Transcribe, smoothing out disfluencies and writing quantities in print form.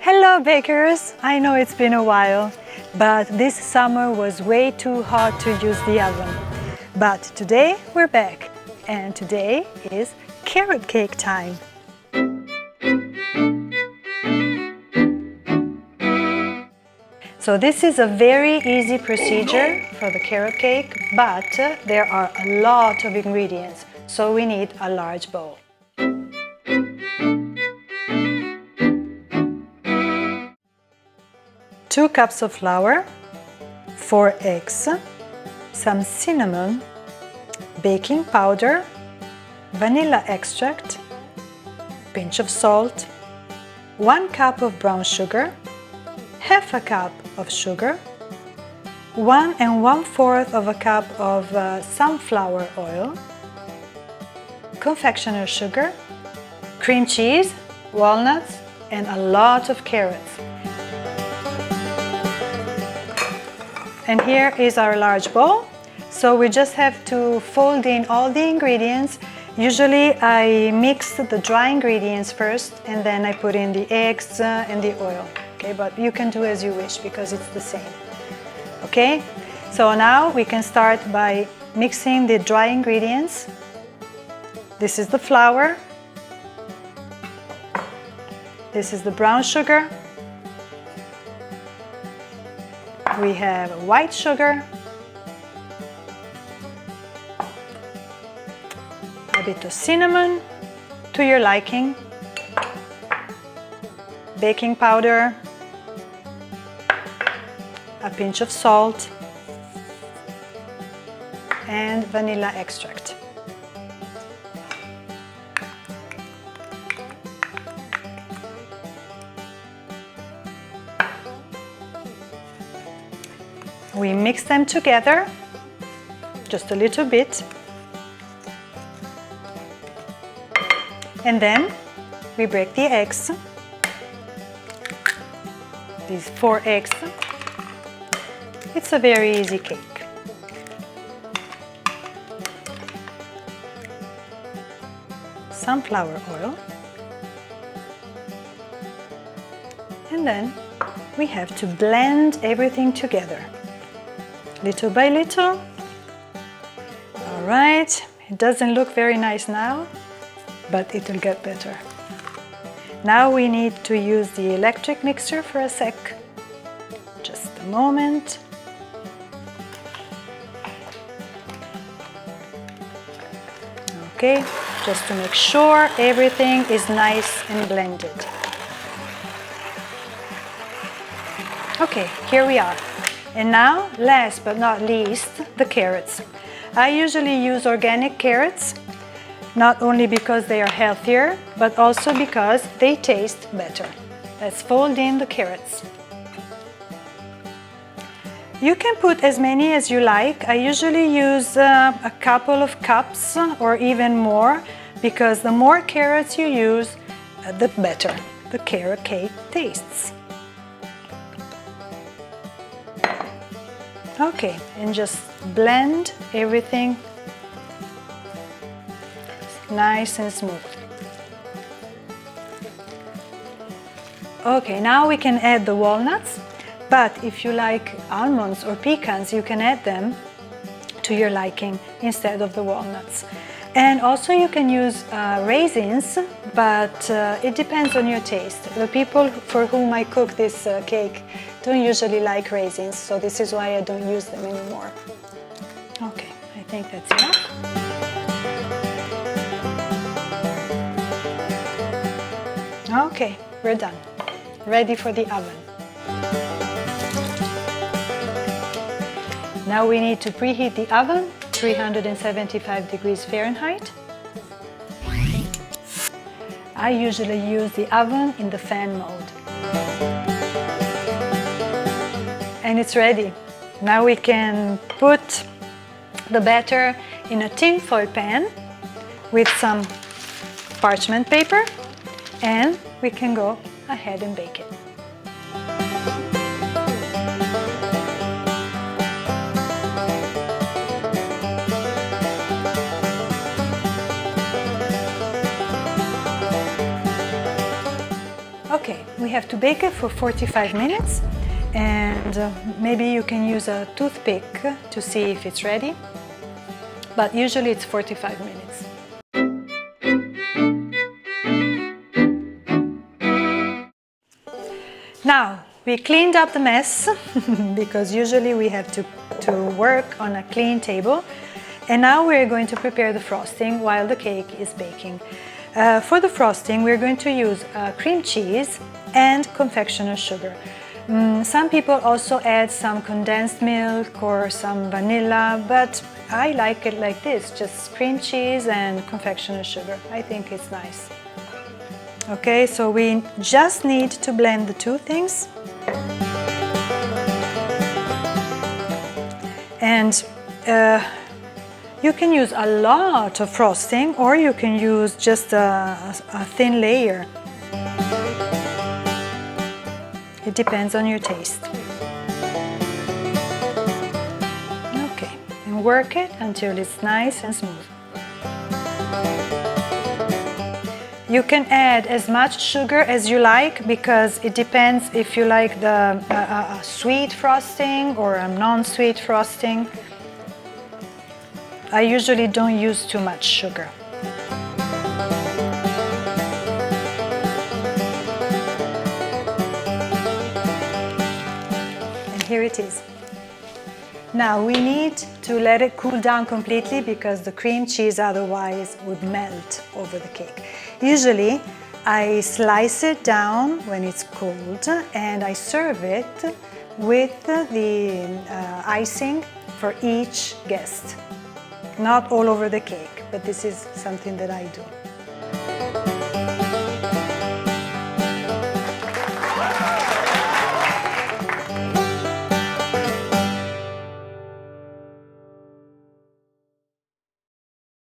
Hello bakers! I know it's been a while, but this summer was way too hot to use the oven. But today we're back, and today is carrot cake time. So this is a very easy procedure for the carrot cake, but there are a lot of ingredients, so we need a large bowl. Two cups of flour, 4 eggs, some cinnamon, baking powder, vanilla extract, pinch of salt, 1 cup of brown sugar, half a cup of sugar, 1 1/4 of a cup of sunflower oil, confectioner sugar, cream cheese, walnuts, and a lot of carrots. And here is our large bowl. So we just have to fold in all the ingredients. Usually I mix the dry ingredients first and then I put in the eggs and the oil. Okay, but you can do as you wish because it's the same. Okay, so now we can start by mixing the dry ingredients. This is the flour. This is the brown sugar. We have white sugar, a bit of cinnamon to your liking, baking powder, a pinch of salt, and vanilla extract. We mix them together, just a little bit, and then we break the eggs, these 4 eggs. It's a very easy cake. Sunflower oil, and then we have to blend everything together. Little by little. All right, it doesn't look very nice now, but it will get better. Now we need to use the electric mixer for a sec. Just a moment. Okay, just to make sure everything is nice and blended. Okay, here we are. And now, last but not least, the carrots. I usually use organic carrots, not only because they are healthier, but also because they taste better. Let's fold in the carrots. You can put as many as you like. I usually use a couple of cups or even more, because the more carrots you use, the better the carrot cake tastes. Okay, and just blend everything nice and smooth. Okay, now we can add the walnuts, but if you like almonds or pecans, you can add them to your liking instead of the walnuts. And also you can use raisins, but it depends on your taste. The people for whom I cook this cake don't usually like raisins, so this is why I don't use them anymore. Okay, I think that's enough. Okay, we're done. Ready for the oven. Now we need to preheat the oven, 375 degrees Fahrenheit. I usually use the oven in the fan mode. And it's ready. Now we can put the batter in a tin foil pan with some parchment paper, and we can go ahead and bake it. we have to bake it for 45 minutes, and maybe you can use a toothpick to see if it's ready, but usually it's 45 minutes. Now, we cleaned up the mess because usually we have to work on a clean table, and now we're going to prepare the frosting while the cake is baking. For the frosting, we're going to use cream cheese and confectioner sugar. Some people also add some condensed milk or some vanilla, but I like it like this, just cream cheese and confectioner sugar. I think it's nice. Okay, so we just need to blend the two things. And you can use a lot of frosting, or you can use just a thin layer. It depends on your taste. Okay, and work it until it's nice and smooth. You can add as much sugar as you like, because it depends if you like the sweet frosting or a non-sweet frosting. I usually don't use too much sugar. And here it is. Now we need to let it cool down completely, because the cream cheese otherwise would melt over the cake. Usually I slice it down when it's cold, and I serve it with the icing for each guest. Not all over the cake, but this is something that I do.